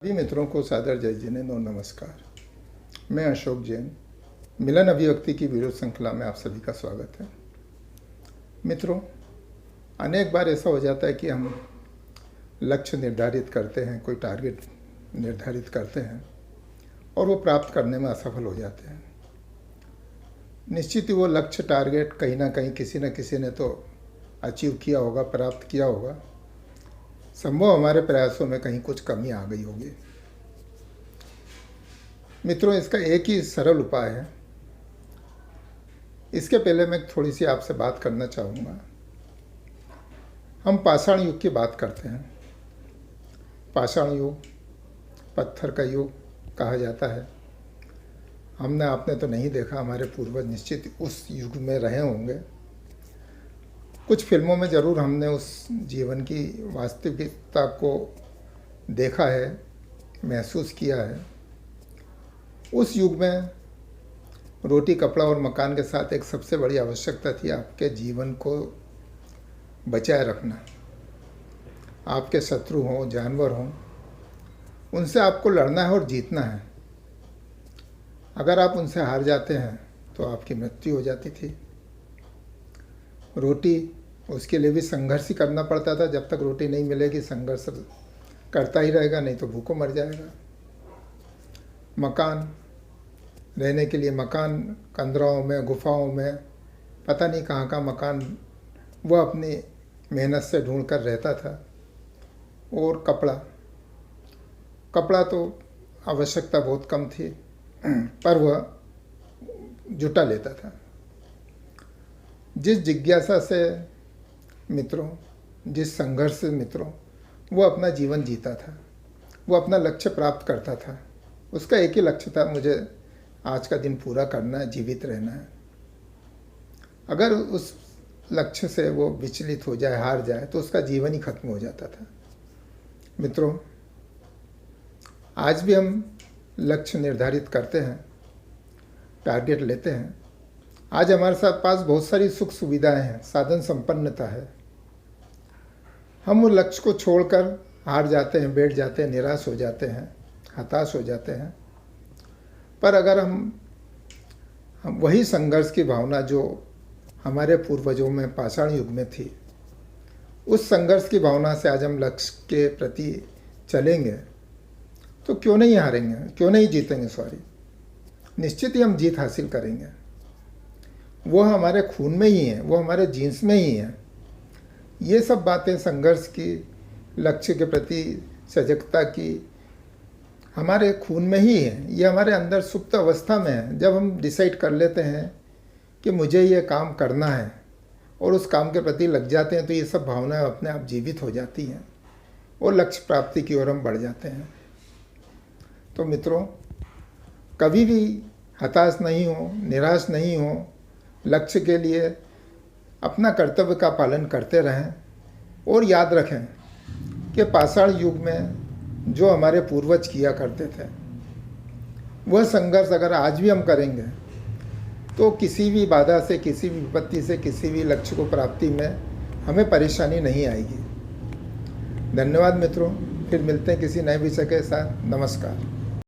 सभी मित्रों को सादर जय जिनेंद्र और नमस्कार। मैं अशोक जैन, मिलन अभिव्यक्ति की वीडियो श्रृंखला में आप सभी का स्वागत है। मित्रों, अनेक बार ऐसा हो जाता है कि हम लक्ष्य निर्धारित करते हैं, कोई टारगेट निर्धारित करते हैं और वो प्राप्त करने में असफल हो जाते हैं। निश्चित ही वो लक्ष्य टारगेट कहीं ना कहीं किसी न किसी ने तो अचीव किया होगा, प्राप्त किया होगा। संभव हमारे प्रयासों में कहीं कुछ कमी आ गई होगी। मित्रों, इसका एक ही सरल उपाय है। इसके पहले मैं थोड़ी सी आपसे बात करना चाहूँगा। हम पाषाण युग की बात करते हैं। पाषाण युग, पत्थर का युग कहा जाता है। हमने आपने तो नहीं देखा, हमारे पूर्वज निश्चित उस युग में रहे होंगे। कुछ फिल्मों में ज़रूर हमने उस जीवन की वास्तविकता को देखा है, महसूस किया है। उस युग में रोटी, कपड़ा और मकान के साथ एक सबसे बड़ी आवश्यकता थी आपके जीवन को बचाए रखना। आपके शत्रु हों, जानवर हों, उनसे आपको लड़ना है और जीतना है। अगर आप उनसे हार जाते हैं तो आपकी मृत्यु हो जाती थी। रोटी, उसके लिए भी संघर्ष ही करना पड़ता था। जब तक रोटी नहीं मिलेगी संघर्ष करता ही रहेगा, नहीं तो भूखों मर जाएगा। मकान, रहने के लिए मकान, कंदराओं में, गुफाओं में, पता नहीं कहाँ का मकान वो अपनी मेहनत से ढूंढ कर रहता था। और कपड़ा तो आवश्यकता बहुत कम थी, पर वह जुटा लेता था। जिस जिज्ञासा से मित्रों, जिस संघर्ष से मित्रों वो अपना जीवन जीता था, वो अपना लक्ष्य प्राप्त करता था। उसका एक ही लक्ष्य था, मुझे आज का दिन पूरा करना है, जीवित रहना है। अगर उस लक्ष्य से वो विचलित हो जाए, हार जाए, तो उसका जीवन ही खत्म हो जाता था। मित्रों, आज भी हम लक्ष्य निर्धारित करते हैं, टारगेट लेते हैं। आज हमारे साथ पास बहुत सारी सुख सुविधाएं हैं, साधन संपन्नता है। हम उस लक्ष्य को छोड़कर हार जाते हैं, बैठ जाते हैं, निराश हो जाते हैं, हताश हो जाते हैं। पर अगर हम वही संघर्ष की भावना जो हमारे पूर्वजों में पाषाण युग में थी, उस संघर्ष की भावना से आज हम लक्ष्य के प्रति चलेंगे तो क्यों नहीं हारेंगे, क्यों नहीं जीतेंगे। निश्चित ही हम जीत हासिल करेंगे। वो हमारे खून में ही है, वो हमारे जीन्स में ही है। ये सब बातें संघर्ष की, लक्ष्य के प्रति सजगता की हमारे खून में ही है। ये हमारे अंदर सुप्त अवस्था में है। जब हम डिसाइड कर लेते हैं कि मुझे ये काम करना है और उस काम के प्रति लग जाते हैं, तो ये सब भावनाएं अपने आप जीवित हो जाती हैं और लक्ष्य प्राप्ति की ओर हम बढ़ जाते हैं। तो मित्रों, कभी भी हताश नहीं हो, निराश नहीं हो। लक्ष्य के लिए अपना कर्तव्य का पालन करते रहें और याद रखें कि पाषाण युग में जो हमारे पूर्वज किया करते थे, वह संघर्ष अगर आज भी हम करेंगे तो किसी भी बाधा से, किसी भी विपत्ति से, किसी भी लक्ष्य को प्राप्ति में हमें परेशानी नहीं आएगी। धन्यवाद मित्रों, फिर मिलते हैं किसी नए विषय के साथ। नमस्कार।